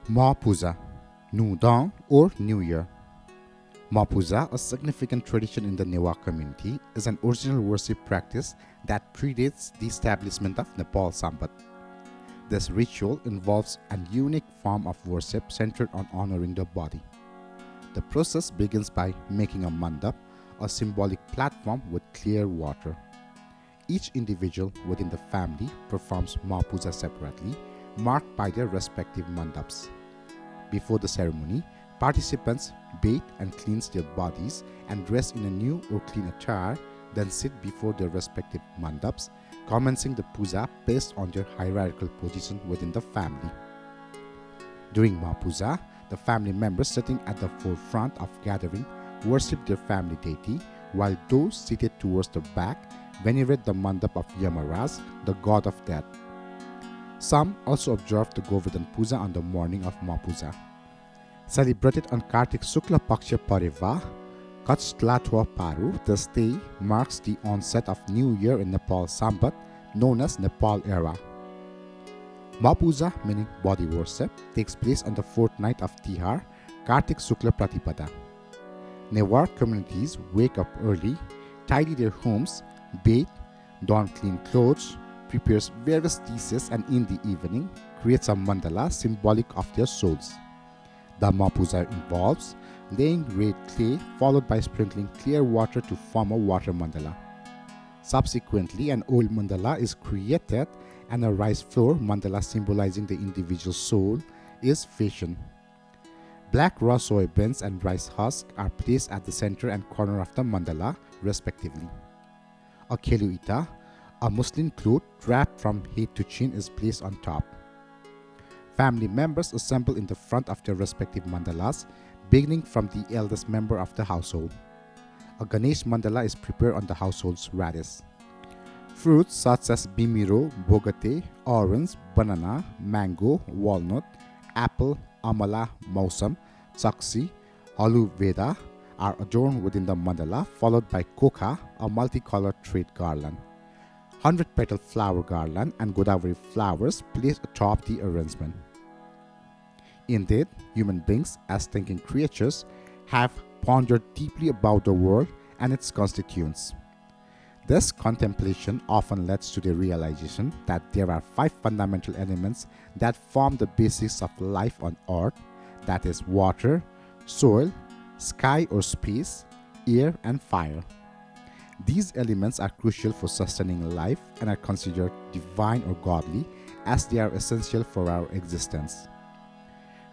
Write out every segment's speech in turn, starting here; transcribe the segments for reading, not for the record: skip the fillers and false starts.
Mha Puja, Nhu Daya or New Year. Mha Puja, a significant tradition in the Newar community, is an original worship practice that predates the establishment of Nepal Sambat. This ritual involves a unique form of worship centered on honoring the body. The process begins by making a mandap, a symbolic platform with clear water. Each individual within the family performs Mha Puja separately, marked by their respective mandaps. Before the ceremony, participants bathe and cleanse their bodies and dress in a new or clean attire, then sit before their respective mandaps, commencing the puja based on their hierarchical position within the family. During Mha Puja, the family members sitting at the forefront of gathering worship their family deity, while those seated towards the back venerate the mandap of Yamaraj, the god of death. Some also observe the Govardhan Puja on the morning of Mha Puja. Celebrated on Kartik Shukla Paksha Pariva, Kachlatwa Paru, this day marks the onset of New Year in Nepal Sambat, known as Nepal Era. Mha Puja, meaning body worship, takes place on the fourth night of Tihar, Kartik Shukla Pratipada. Newar communities wake up early, tidy their homes, bathe, don clean clothes, prepares various dishes, and in the evening creates a mandala symbolic of their souls. The Mha Puja involves laying red clay followed by sprinkling clear water to form a water mandala. Subsequently, an oil mandala is created and a rice flour mandala symbolizing the individual soul is fashioned. Black raw soybeans and rice husk are placed at the center and corner of the mandala, respectively. A keluita, a muslin cloth wrapped from head to chin, is placed on top. Family members assemble in the front of their respective mandalas, beginning from the eldest member of the household. A Ganesh mandala is prepared on the household's radish. Fruits such as bimiro, bogate, orange, banana, mango, walnut, apple, amala, mausam, chaksi, halu veda are adorned within the mandala, followed by kokha, a multicolored thread garland. 100-petal flower garland and Godavari flowers placed atop the arrangement. Indeed, human beings, as thinking creatures, have pondered deeply about the world and its constituents. This contemplation often leads to the realization that there are 5 fundamental elements that form the basis of life on earth, that is water, soil, sky or space, air, and fire. These elements are crucial for sustaining life and are considered divine or godly, as they are essential for our existence.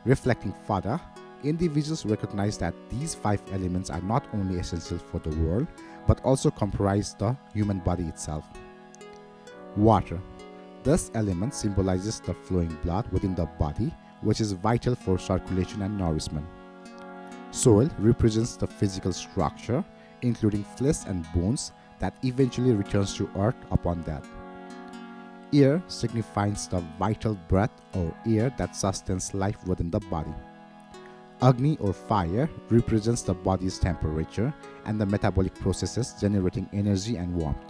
Reflecting further, individuals recognize that these 5 elements are not only essential for the world, but also comprise the human body itself. Water. This element symbolizes the flowing blood within the body, which is vital for circulation and nourishment. Soil represents the physical structure, including flesh and bones, that eventually returns to earth upon death. Air signifies the vital breath or air that sustains life within the body. Agni or fire represents the body's temperature and the metabolic processes generating energy and warmth.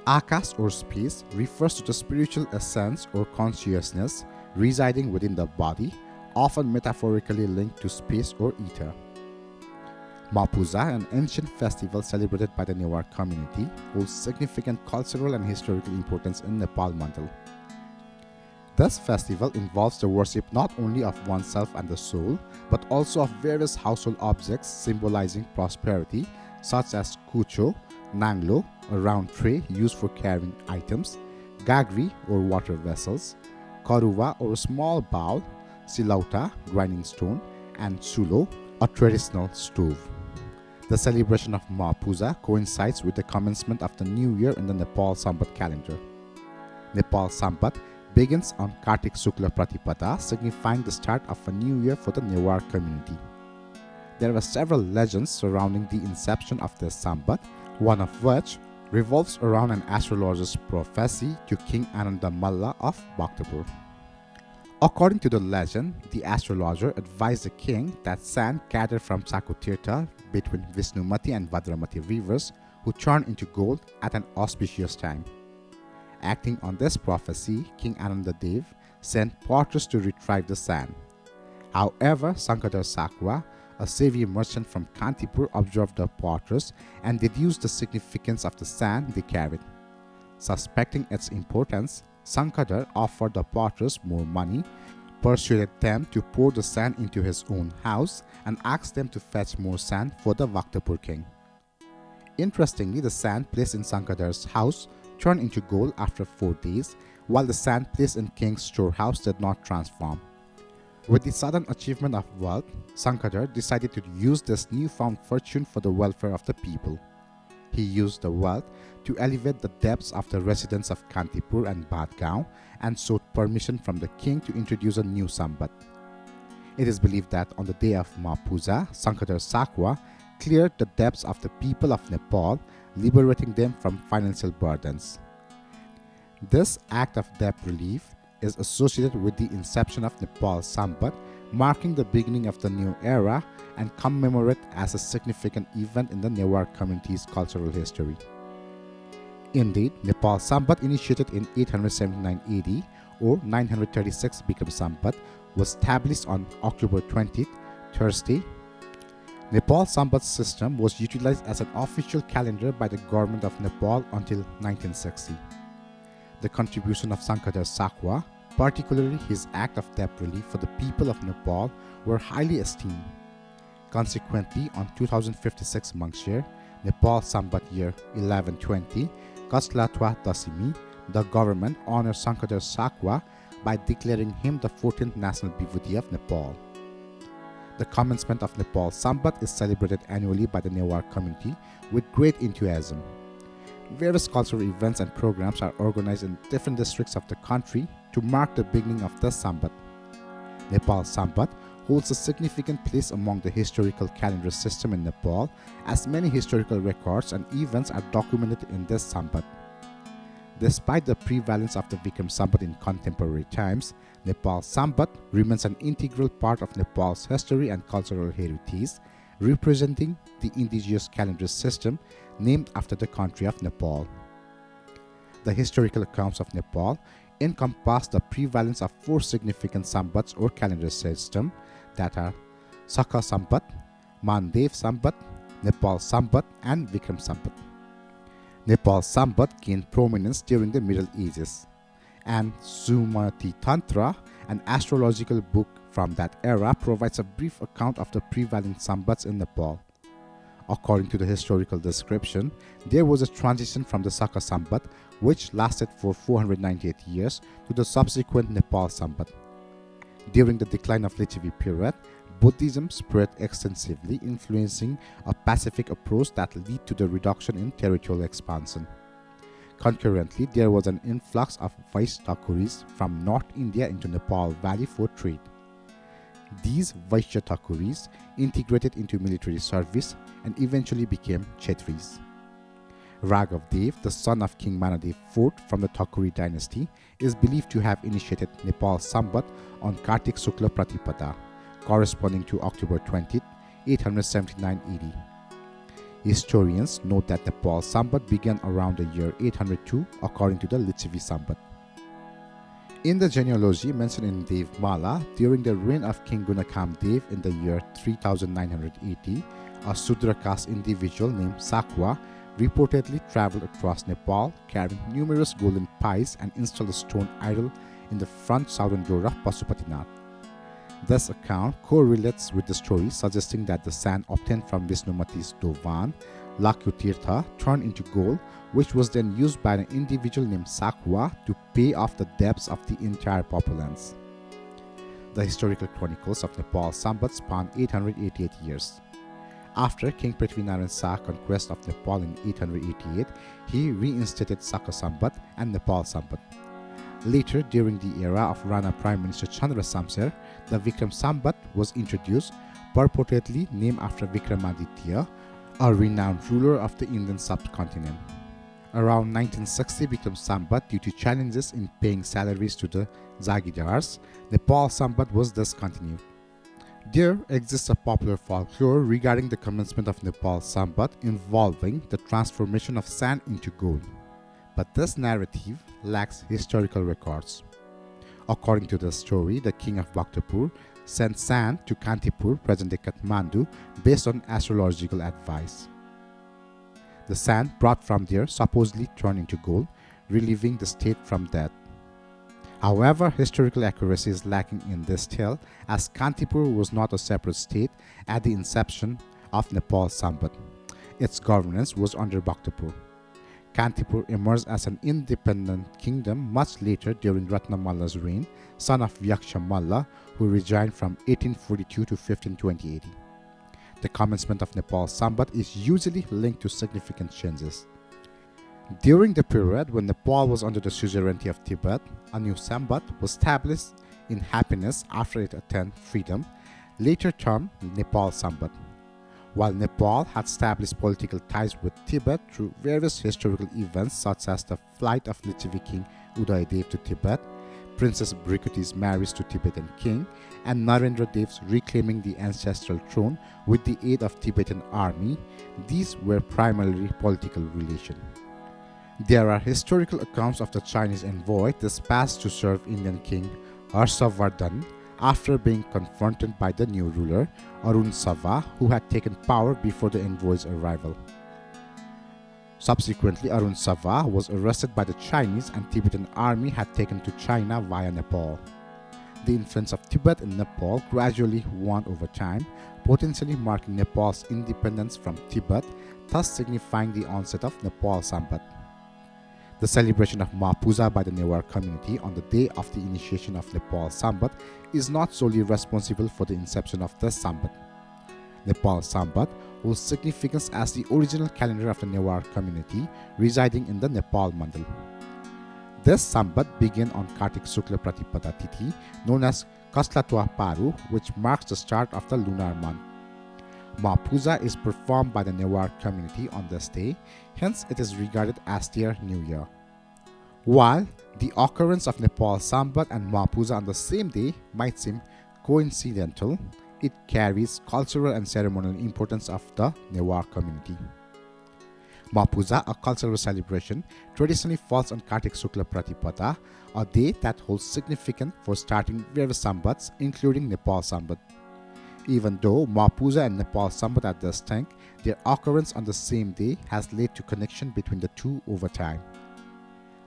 Akash or space refers to the spiritual essence or consciousness residing within the body, often metaphorically linked to space or ether. Mha Puja, an ancient festival celebrated by the Newar community, holds significant cultural and historical importance in Nepal Mandal. This festival involves the worship not only of oneself and the soul, but also of various household objects symbolizing prosperity, such as kucho, nanglo, a round tray used for carrying items, gagri or water vessels, karuva or a small bowl, silauta, grinding stone, and sulo, a traditional stove. The celebration of Mha Puja coincides with the commencement of the new year in the Nepal Sambat calendar. Nepal Sambat begins on Kartik Shukla Pratipada, signifying the start of a new year for the Newar community. There are several legends surrounding the inception of this Sambat, one of which revolves around an astrologer's prophecy to King Ananda Malla of Bhaktapur. According to the legend, the astrologer advised the king that sand gathered from Sakutirtha between Vishnumati and Vadramati rivers would turn into gold at an auspicious time. Acting on this prophecy, King Ananda Dev sent potters to retrieve the sand. However, Sankadar Sakwa, a savvy merchant from Kantipur, observed the potters and deduced the significance of the sand they carried. Suspecting its importance, Sankadar offered the potters more money, persuaded them to pour the sand into his own house, and asked them to fetch more sand for the Vaktapur king. Interestingly, the sand placed in Sankadar's house turned into gold after 4 days, while the sand placed in king's storehouse did not transform. With the sudden achievement of wealth, Sankadar decided to use this newfound fortune for the welfare of the people. He used the wealth to elevate the debts of the residents of Kantipur and Badgaon and sought permission from the king to introduce a new sambat. It is believed that on the day of Mha Puja, Sankadar Sakwa cleared the debts of the people of Nepal, liberating them from financial burdens. This act of debt relief is associated with the inception of Nepal Sambat, marking the beginning of the new era and commemorated as a significant event in the Newar community's cultural history. Indeed, Nepal Sambat, initiated in 879 AD or 936 Bikram Sambat, was established on October 20th, Thursday. Nepal Sambat system was utilized as an official calendar by the government of Nepal until 1960. The contribution of Sankadar Sakwa, particularly his act of debt relief for the people of Nepal, were highly esteemed. Consequently, on 2056 Mangshir, Nepal Sambat year 1120, Kaslatwa Dasimi, the government honored Sankadar Sakwa by declaring him the 14th national Vibhuti of Nepal. The commencement of Nepal Sambat is celebrated annually by the Newar community with great enthusiasm. Various cultural events and programs are organized in different districts of the country to mark the beginning of the Sambat. Nepal Sambat holds a significant place among the historical calendar system in Nepal, as many historical records and events are documented in this Sambat. Despite the prevalence of the Vikram Sambat in contemporary times, Nepal Sambat remains an integral part of Nepal's history and cultural heritage, representing the indigenous calendar system named after the country of Nepal. The historical accounts of Nepal encompass the prevalence of 4 significant Sambats or calendar system that are Saka Sambat, Mandev Sambat, Nepal Sambat, and Vikram Sambat. Nepal Sambat gained prominence during the Middle Ages, and Sumati Tantra, an astrological book from that era, provides a brief account of the prevailing Sambats in Nepal. According to the historical description, there was a transition from the Saka Sambat, which lasted for 498 years, to the subsequent Nepal Sambat. During the decline of Lichavi period, Buddhism spread extensively, influencing a Pacific approach that led to the reduction in territorial expansion. Concurrently, there was an influx of Vaishya Thakuris from North India into Nepal Valley for trade. These Vaishya Thakuris integrated into military service and eventually became Kshetris. Raghav Dev, the son of King Manadev IV from the Thakuri dynasty, is believed to have initiated Nepal Sambat on Kartik Sukla Pratipada, corresponding to October 20, 879 AD. Historians note that Nepal Sambat began around the year 802 according to the Lichavi Sambat. In the genealogy mentioned in Devmala, during the reign of King Gunakam Dev in the year 3980, a Sudra caste individual named Sakwa reportedly traveled across Nepal carrying numerous golden pies and installed a stone idol in the front southern door of Pasupatinath. This account correlates with the story, suggesting that the sand obtained from Vishnumati's Dovan, Lakyotirtha, turned into gold, which was then used by an individual named Sakwa to pay off the debts of the entire populace. The historical chronicles of Nepal Sambat span 888 years. After King Prithvinarayan Shah's conquest of Nepal in 888, he reinstated Saka Sambat and Nepal Sambat. Later, during the era of Rana Prime Minister Chandra Samser, the Vikram Sambat was introduced, purportedly named after Vikramaditya, a renowned ruler of the Indian subcontinent. Around 1960 Vikram Sambat, due to challenges in paying salaries to the Zagidars, Nepal Sambat was discontinued. There exists a popular folklore regarding the commencement of Nepal Sambat involving the transformation of sand into gold, but this narrative lacks historical records. According to the story, the king of Bhaktapur sent sand to Kantipur, present-day Kathmandu, based on astrological advice. The sand brought from there supposedly turned into gold, relieving the state from death. However, historical accuracy is lacking in this tale, as Kantipur was not a separate state at the inception of Nepal's Sambat. Its governance was under Bhaktapur. Kantipur emerged as an independent kingdom much later during Ratnamalla's reign, son of Yaksha Malla, who regned from 1842 to 1528. The commencement of Nepal's Sambat is usually linked to significant changes. During the period when Nepal was under the suzerainty of Tibet, a new Sambat was established in happiness after it attained freedom, later termed Nepal Sambat. While Nepal had established political ties with Tibet through various historical events such as the flight of Lichavi king Udayadev to Tibet, Princess Brikuti's marriage to Tibetan king, and Narendra Dev's reclaiming the ancestral throne with the aid of Tibetan army, these were primarily political relations. There are historical accounts of the Chinese envoy dispatched to serve Indian king Harshavardhan after being confronted by the new ruler, Arun Sava, who had taken power before the envoy's arrival. Subsequently, Arun Sava was arrested by the Chinese and Tibetan army had taken to China via Nepal. The influence of Tibet in Nepal gradually waned over time, potentially marking Nepal's independence from Tibet, thus signifying the onset of Nepal Sambat. The celebration of Mha Puja by the Newar community on the day of the initiation of Nepal Sambat is not solely responsible for the inception of the Sambat. Nepal Sambat holds significance as the original calendar of the Newar community residing in the Nepal Mandal. This Sambat began on Kartik Shukla Pratipada Tithi, known as Kaslatwa Paru, which marks the start of the lunar month. Mha Puja is performed by the Newar community on this day, hence it is regarded as their New Year. While the occurrence of Nepal Sambat and Mha Puja on the same day might seem coincidental, it carries cultural and ceremonial importance of the Newar community. Mha Puja, a cultural celebration, traditionally falls on Kartik Shukla Pratipada, a day that holds significance for starting various Sambats, including Nepal Sambat. Even though Mha Puja and Nepal Sambat are distinct, their occurrence on the same day has led to connection between the two over time.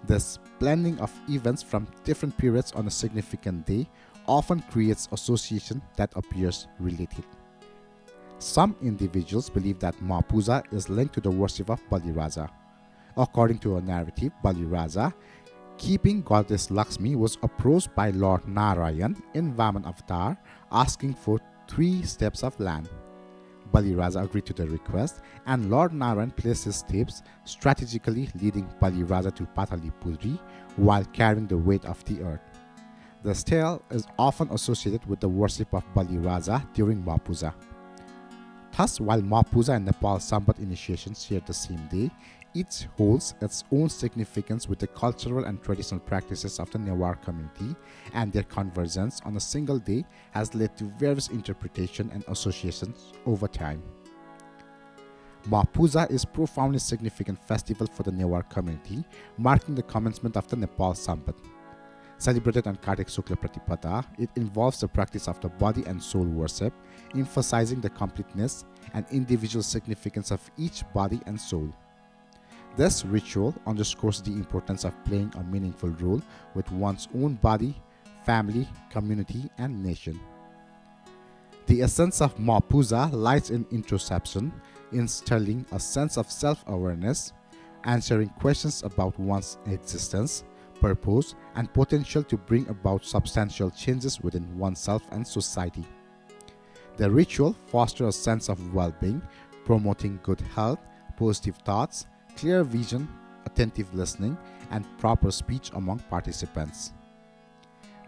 This blending of events from different periods on a significant day often creates association that appears related. Some individuals believe that Mha Puja is linked to the worship of Bali Raja. According to a narrative, Bali Raja, keeping goddess Lakshmi, was approached by Lord Narayan in Vaman avatar asking for 3 steps of land. Bali Raja agreed to the request, and Lord Narayan placed his steps strategically, leading Bali Raja to Patalipuri while carrying the weight of the earth. This tale is often associated with the worship of Bali Raja during Mha Puja. Thus, while Mha Puja and Nepal Sambat initiation share the same day, each holds its own significance with the cultural and traditional practices of the Newar community, and their convergence on a single day has led to various interpretations and associations over time. Mha Puja is a profoundly significant festival for the Newar community, marking the commencement of the Nepal Sambat. Celebrated on Kartik Shukla Pratipada, it involves the practice of the body and soul worship, emphasizing the completeness and individual significance of each body and soul. This ritual underscores the importance of playing a meaningful role with one's own body, family, community, and nation. The essence of Mha Puja lies in introspection, instilling a sense of self-awareness, answering questions about one's existence, purpose, and potential to bring about substantial changes within oneself and society. The ritual fosters a sense of well-being, promoting good health, positive thoughts, clear vision, attentive listening, and proper speech among participants.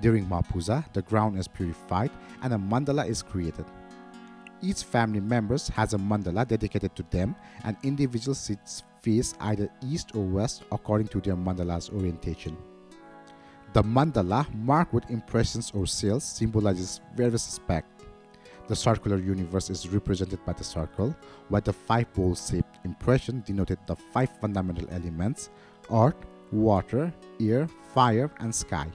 During Mha Puja, the ground is purified and a mandala is created. Each family member has a mandala dedicated to them, and individuals face either east or west according to their mandala's orientation. The mandala, marked with impressions or seals, symbolizes various aspects. The circular universe is represented by the circle, while the 5 bowl-shaped impression denoted the 5 fundamental elements: earth, water, air, fire, and sky.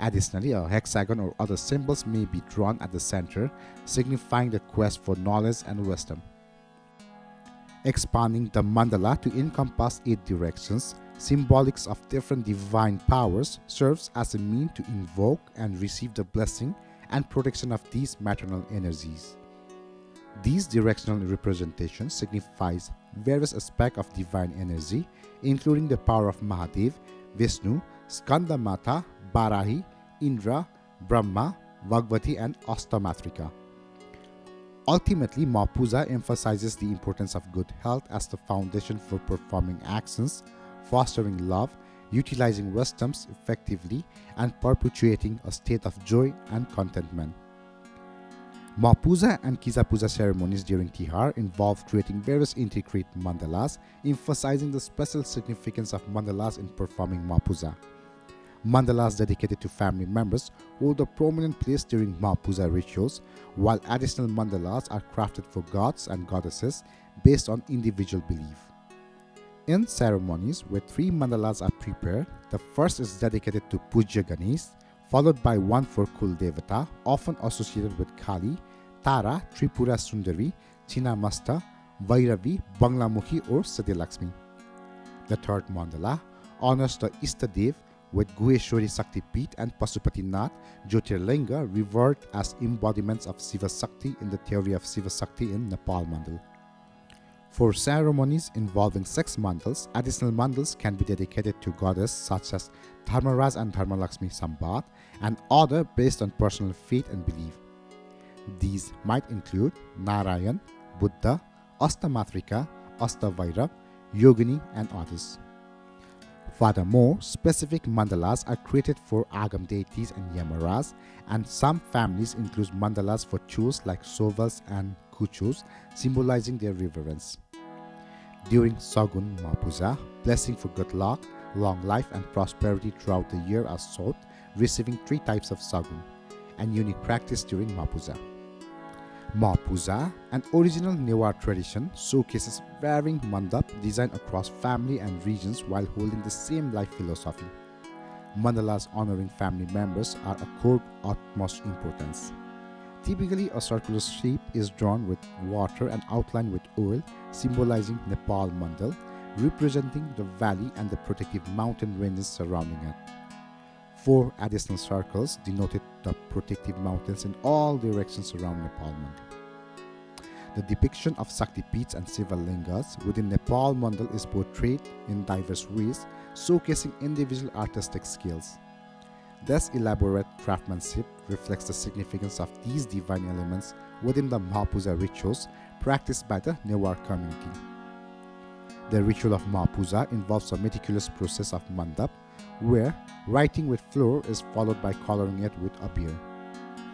Additionally, a hexagon or other symbols may be drawn at the center, signifying the quest for knowledge and wisdom. Expanding the mandala to encompass 8 directions, symbolics of different divine powers, serves as a means to invoke and receive the blessing and protection of these maternal energies. These directional representations signifies various aspects of divine energy, including the power of Mahadev, Vishnu, Skandamata, Barahi, Indra, Brahma, Bhagavati, and Astamatrika. Ultimately, Mha Puja emphasizes the importance of good health as the foundation for performing actions, fostering love, utilizing wisdoms effectively, and perpetuating a state of joy and contentment. Mha Puja and Kiza Puja ceremonies during Tihar involve creating various intricate mandalas, emphasizing the special significance of mandalas in performing Mha Puja. Mandalas dedicated to family members hold a prominent place during Mha Puja rituals, while additional mandalas are crafted for gods and goddesses based on individual belief. In ceremonies where 3 mandalas are prepared, the first is dedicated to Pujya Ganesh, followed by one for Kul Devata, often associated with Kali, Tara, Tripura Sundari, Chinamasta, Vairavi, Banglamukhi, or Satyalakshmi. The third mandala honors the Istadev with Guheshwari Sakti Peeth and Pasupatinath Jyotirlinga revered as embodiments of Shiva Sakti in the theory of Shiva Sakti in Nepal Mandal. For ceremonies involving 6 mandals, additional mandals can be dedicated to goddesses such as Dharmaraj and Dharmalakshmi Sambat, and other based on personal faith and belief. These might include Narayan, Buddha, Astamatrika, Astavairab, Yogini, and others. Furthermore, specific mandalas are created for Agam deities and Yamaras, and some families include mandalas for chus like Sovas and Kuchus, symbolizing their reverence. During Sagun Mha Puja, blessing for good luck, long life, and prosperity throughout the year are sought, receiving 3 types of Sagun, and unique practice during Mha Puja. Mha Puja, an original Newar tradition, showcases varying mandap designed across family and regions while holding the same life philosophy. Mandalas honoring family members are accorded utmost importance. Typically, a circular shape is drawn with water and outlined with oil, symbolizing Nepal Mandal, representing the valley and the protective mountain ranges surrounding it. 4 additional circles denoted the protective mountains in all directions around Nepal Mandal. The depiction of Sakti Peeths and Shiva Lingas within Nepal Mandal is portrayed in diverse ways, showcasing individual artistic skills. This elaborate craftsmanship reflects the significance of these divine elements within the Mha Puja rituals practiced by the Newar community. The ritual of Mha Puja involves a meticulous process of mandap, where writing with flour is followed by coloring it with abir.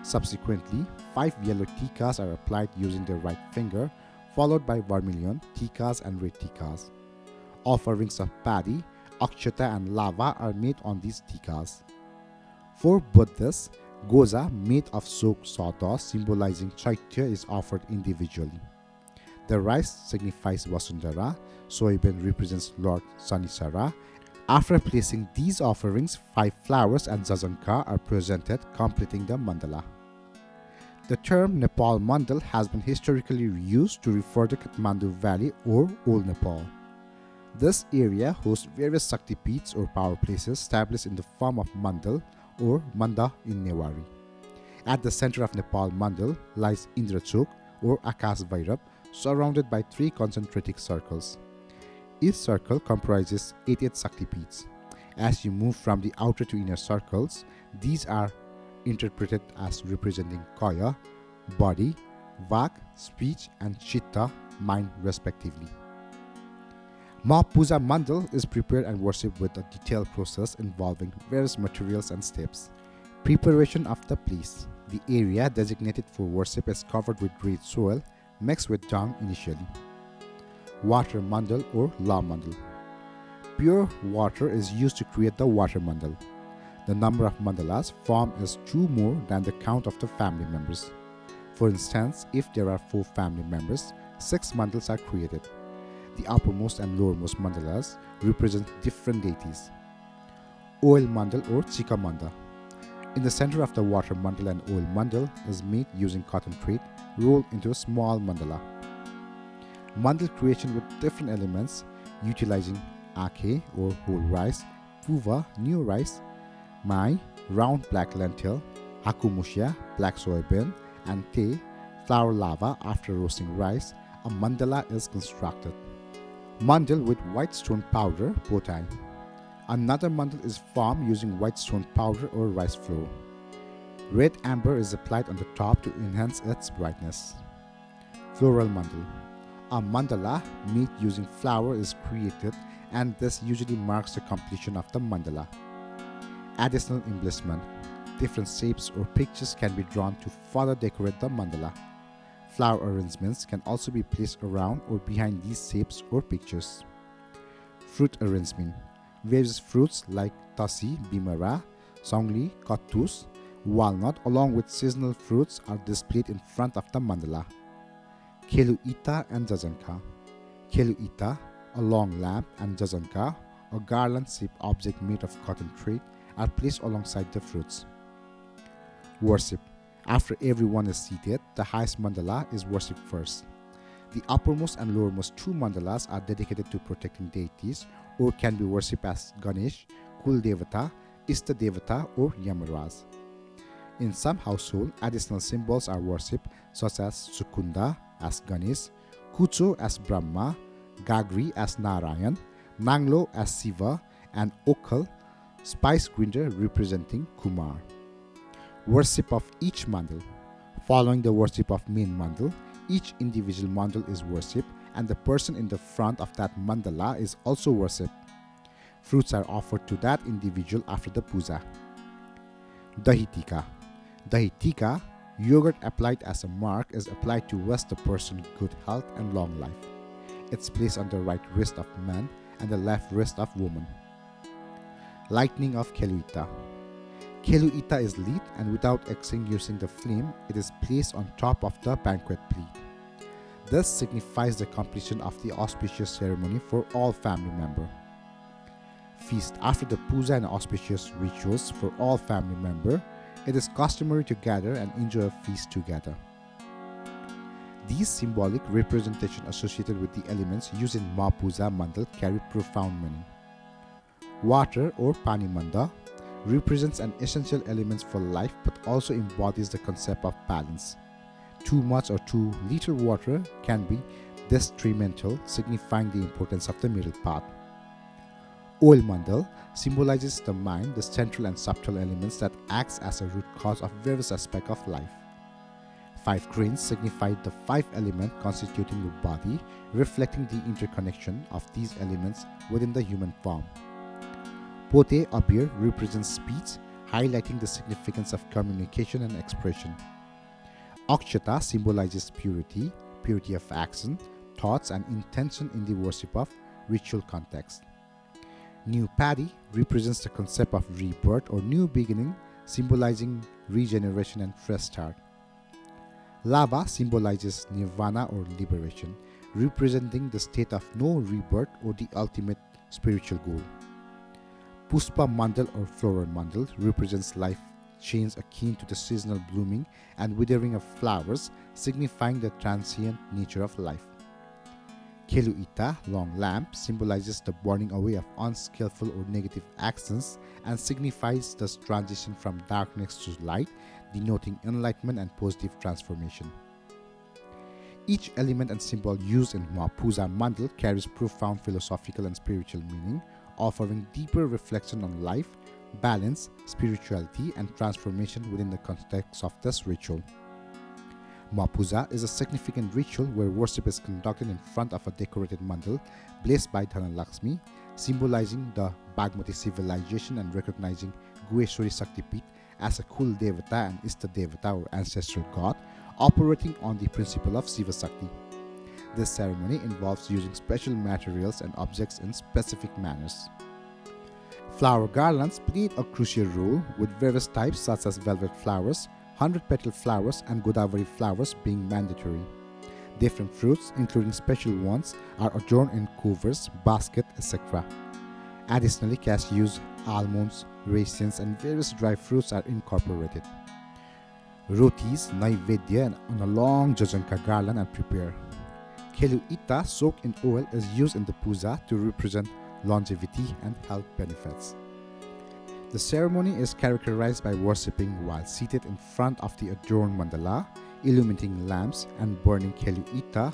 Subsequently, 5 yellow tikas are applied using the right finger, followed by vermilion tikas and red tikas. Offerings of paddy, akshata, and lava are made on these tikas. For Buddhists, goza made of soaked sawdust symbolizing Chaitya is offered individually. The rice signifies Vasundhara, soybean represents Lord Sanisara. After placing these offerings, 5 flowers and zazankar are presented, completing the mandala. The term Nepal Mandal has been historically used to refer to Kathmandu Valley or Old Nepal. This area hosts various Sakti Peeths or power places established in the form of mandal or manda in Newari. At the center of Nepal Mandal lies Indrachok or Akash Vairab, surrounded by 3 concentric circles. Each circle comprises 88 Sakti Peeths. As you move from the outer to inner circles, these are interpreted as representing Kaya, body, Vak, speech, and Chitta, mind respectively. Mha Puja Mandal is prepared and worshipped with a detailed process involving various materials and steps. Preparation of the place. The area designated for worship is covered with red soil mixed with dung initially. Water Mandal or La Mandal. Pure water is used to create the water mandal. The number of mandalas formed is 2 more than the count of the family members. For instance, if there are 4 family members, 6 mandals are created. The uppermost and lowermost mandalas represent different deities. Oil mandal or Chika Manda. In the center of the water mandal and oil mandal is made using cotton thread rolled into a small mandala. Mandal creation with different elements utilizing ake or whole rice, puva, new rice, mai, round black lentil, hakumushia, black soybean, and te, flour lava after roasting rice, a mandala is constructed. Mandal with white stone powder, potai. Another mandal is formed using white stone powder or rice flour. Red amber is applied on the top to enhance its brightness. Floral mandal. A mandala made using flour is created, and this usually marks the completion of the mandala. Additional embellishment. Different shapes or pictures can be drawn to further decorate the mandala. Flower arrangements can also be placed around or behind these shapes or pictures. Fruit arrangement. Various fruits like tasi, bimara, songli, kattus, walnut along with seasonal fruits are displayed in front of the mandala. Khelu ita and jajanka. Khelu ita, a long lamp, and jajanka, a garland-shaped object made of cotton thread, are placed alongside the fruits. Worship. After everyone is seated, the highest mandala is worshipped first. The uppermost and lowermost two mandalas are dedicated to protecting deities or can be worshipped as Ganesh, Kul Devata, Ista Devata, or Yamaraj. In some households, additional symbols are worshipped such as Sukunda as Ganesh, Kucho as Brahma, Gagri as Narayan, Nanglo as Shiva, and Okhal, spice grinder representing Kumar. Worship of each mandal. Following the worship of main mandal, each individual mandal is worshipped and the person in the front of that mandala is also worshipped. Fruits are offered to that individual after the puja. Dahi Tika. Dahi Tika, yogurt applied as a mark, is applied to wish the person good health and long life. It's placed on the right wrist of man and the left wrist of woman. Lighting of Keluita. Keluita is lit and without extinguishing the flame, it is placed on top of the banquet plate. This signifies the completion of the auspicious ceremony for all family members. Feast. After the puja and auspicious rituals for all family members, it is customary to gather and enjoy a feast together. These symbolic representations associated with the elements used in Mha Puja mandal carry profound meaning. Water or pani manda represents an essential element for life but also embodies the concept of balance. Too much or too little water can be detrimental, signifying the importance of the middle path. Oil mandal symbolizes the mind, the central and subtle elements that acts as a root cause of various aspects of life. 5 grains signify the 5 elements constituting the body, reflecting the interconnection of these elements within the human form. Pote Abir represents speech, highlighting the significance of communication and expression. Akshata symbolizes purity, purity of action, thoughts, and intention in the worship of ritual context. New paddy represents the concept of rebirth or new beginning, symbolizing regeneration and fresh start. Lava symbolizes nirvana or liberation, representing the state of no rebirth or the ultimate spiritual goal. Puspa mandal or floral mandal represents life chains akin to the seasonal blooming and withering of flowers, signifying the transient nature of life. Keluita, long lamp, symbolizes the burning away of unskillful or negative actions and signifies the transition from darkness to light, denoting enlightenment and positive transformation. Each element and symbol used in Mha Puja mandal carries profound philosophical and spiritual meaning, offering deeper reflection on life, balance, spirituality, and transformation within the context of this ritual. Mha Puja is a significant ritual where worship is conducted in front of a decorated mandal blessed by Dhanalakshmi, symbolizing the Bagmati civilization and recognizing Gueshwari Shaktipit as a Kul Devata and Ista Devata or ancestral god, operating on the principle of Shiva Shakti. This ceremony involves using special materials and objects in specific manners. Flower garlands played a crucial role, with various types such as velvet flowers, 100-petal flowers, and Godavari flowers being mandatory. Different fruits, including special ones, are adorned in covers, baskets, etc. Additionally, cashews, almonds, raisins, and various dry fruits are incorporated. Rotis, naivedya, and on a long jajanka garland are prepared. Khelu Ita soaked in oil is used in the puja to represent longevity and health benefits. The ceremony is characterized by worshipping while seated in front of the adorned mandala, illuminating lamps, and burning Khelu Ita.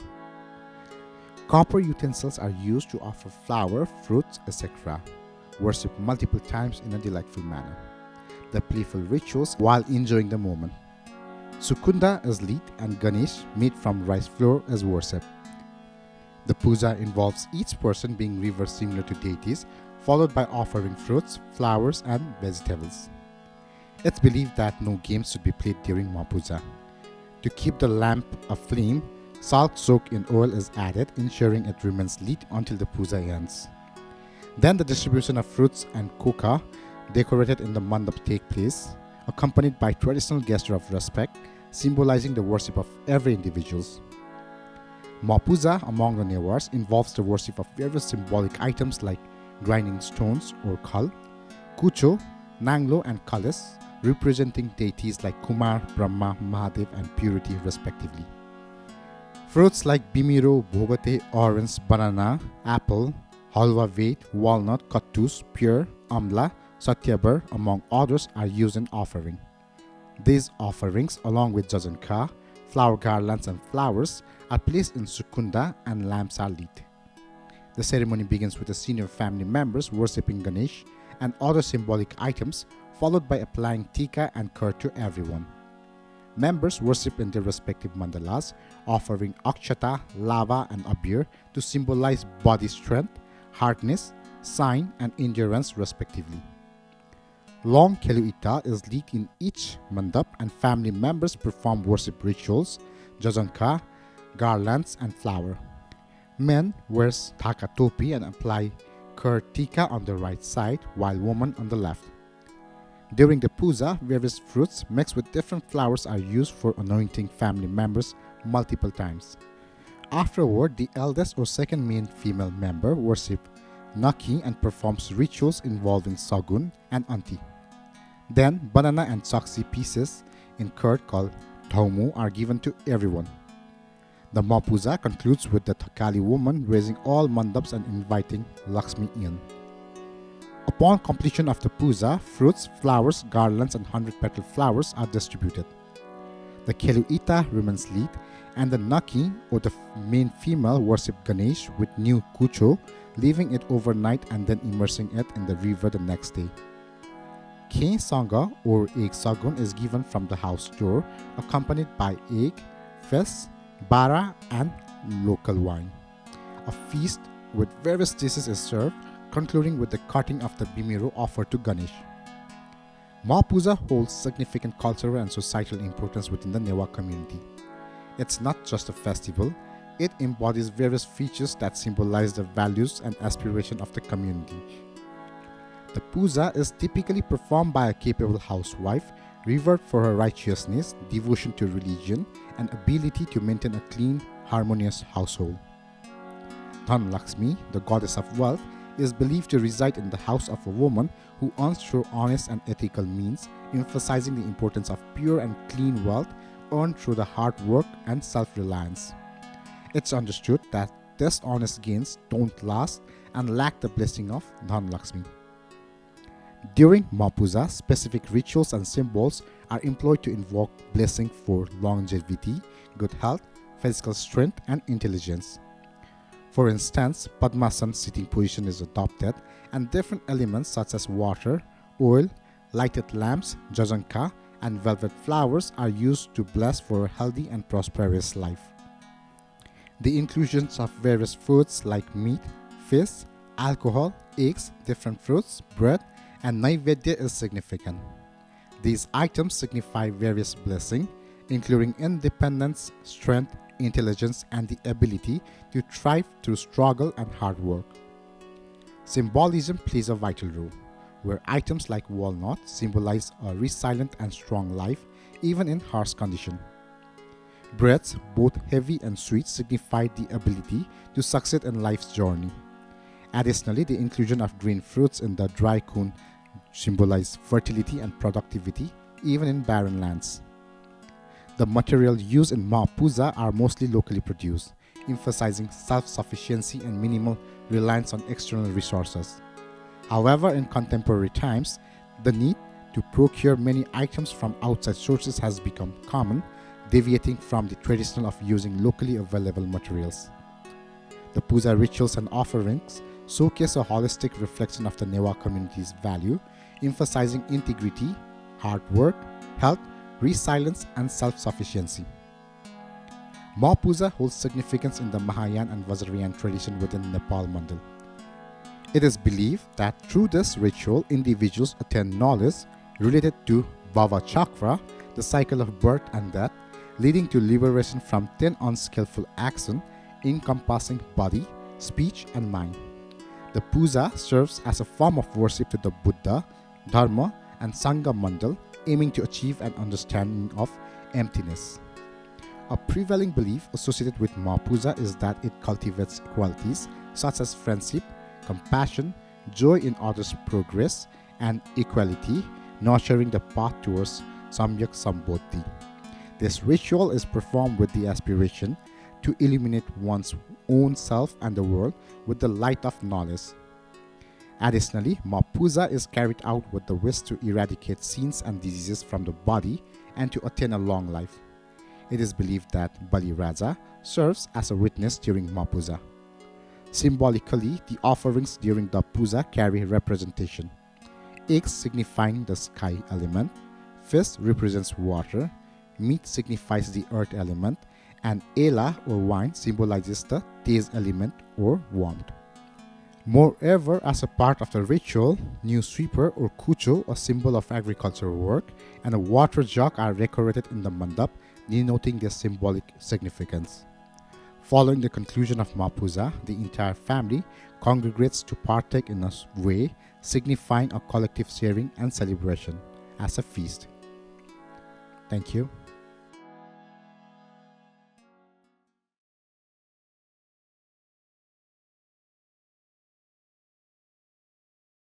Copper utensils are used to offer flour, fruits, etc., worshipped multiple times in a delightful manner. The playful rituals while enjoying the moment. Sukunda is lit and Ganesh, made from rice flour, is worshipped. The puja involves each person being revered similar to deities, followed by offering fruits, flowers, and vegetables. It's believed that no games should be played during Mha Puja. To keep the lamp aflame, salt soaked in oil is added, ensuring it remains lit until the puja ends. Then the distribution of fruits and coca decorated in the mandap take place, accompanied by traditional gesture of respect, symbolizing the worship of every individual. Mha Puja among the Newars involves the worship of various symbolic items like grinding stones or khal, kucho, nanglo, and kalis, representing deities like Kumar, Brahma, Mahadev, and purity respectively. Fruits like bimiro, bhogate, orange, banana, apple, halwa wheat, walnut, kattus, pear, amla, satyabar, among others, are used in offering. These offerings, along with jajanka, flower garlands, and flowers, are placed in sukunda and lamps are lit. The ceremony begins with the senior family members worshipping Ganesh and other symbolic items, followed by applying tika and curd to everyone. Members worship in their respective mandalas, offering akshata, lava, and abir to symbolize body strength, hardness, sign, and endurance respectively. Long Khelu Ita is lit in each mandap and family members perform worship rituals, jajanka, garlands, and flower. Men wears thaka topi and apply curd tika on the right side while women on the left. During the puja, various fruits mixed with different flowers are used for anointing family members multiple times. Afterward, the eldest or second main female member worships Naki and performs rituals involving Sagun and Anti. Then, banana and saksi pieces in curd called Thaumu are given to everyone. The Mha Puja concludes with the Thakali woman raising all mandaps and inviting Lakshmi in. Upon completion of the puja, fruits, flowers, garlands, and 100-petal flowers are distributed. The Khelu Ita remains lit, and the Naki, or the main female, worship Ganesh with new kucho, leaving it overnight and then immersing it in the river the next day. Khe Sangha, or egg sagun, is given from the house door, accompanied by egg, fish, bara, and local wine. A feast with various dishes is served, concluding with the cutting of the bimiro offered to Ganesh. Mha Puja holds significant cultural and societal importance within the Newa community. It's not just a festival, it embodies various features that symbolize the values and aspirations of the community. The puja is typically performed by a capable housewife, revered for her righteousness, devotion to religion, and ability to maintain a clean, harmonious household. Dhan Lakshmi, the goddess of wealth, is believed to reside in the house of a woman who earns through honest and ethical means, emphasizing the importance of pure and clean wealth earned through the hard work and self-reliance. It's understood that dishonest gains don't last and lack the blessing of Dhan Lakshmi. During Mha Puja, specific rituals and symbols are employed to invoke blessing for longevity, good health, physical strength, and intelligence. For instance, Padmasana sitting position is adopted, and different elements such as water, oil, lighted lamps, jajanka, and velvet flowers are used to bless for a healthy and prosperous life. The inclusions of various foods like meat, fish, alcohol, eggs, different fruits, bread, and naivedya is significant. These items signify various blessings, including independence, strength, intelligence, and the ability to thrive through struggle and hard work. Symbolism plays a vital role, where items like walnut symbolize a resilient and strong life even in harsh conditions. Breads, both heavy and sweet, signify the ability to succeed in life's journey. Additionally, the inclusion of green fruits in the dry kun symbolize fertility and productivity even in barren lands. The materials used in Mha Puja are mostly locally produced, emphasizing self-sufficiency and minimal reliance on external resources. However, in contemporary times, the need to procure many items from outside sources has become common, deviating from the tradition of using locally available materials. The puja rituals and offerings showcase a holistic reflection of the Newa community's value, emphasizing integrity, hard work, health, resilience, and self-sufficiency. Mha Puja holds significance in the Mahayana and Vajrayana tradition within Nepal Mandal. It is believed that through this ritual, individuals attain knowledge related to Bhava Chakra, the cycle of birth and death, leading to liberation from 10 unskillful actions encompassing body, speech, and mind. The puja serves as a form of worship to the Buddha, Dharma, and Sangha Mandal, aiming to achieve an understanding of emptiness. A prevailing belief associated with Mha Puja is that it cultivates qualities such as friendship, compassion, joy in others' progress, and equality, nurturing the path towards Samyak Sambodhi. This ritual is performed with the aspiration to illuminate one's own self and the world with the light of knowledge. Additionally, Mha Puja is carried out with the wish to eradicate sins and diseases from the body and to attain a long life. It is believed that Bali Raja serves as a witness during Mha Puja. Symbolically, the offerings during the puja carry representation. Eggs signifying the sky element, fish represents water, meat signifies the earth element, and ela or wine symbolizes the taste element or warmth. Moreover, as a part of the ritual, new sweeper or kucho, a symbol of agricultural work, and a water jug are decorated in the mandap, denoting their symbolic significance. Following the conclusion of Mha Puja, the entire family congregates to partake in a way signifying a collective sharing and celebration as a feast. Thank you.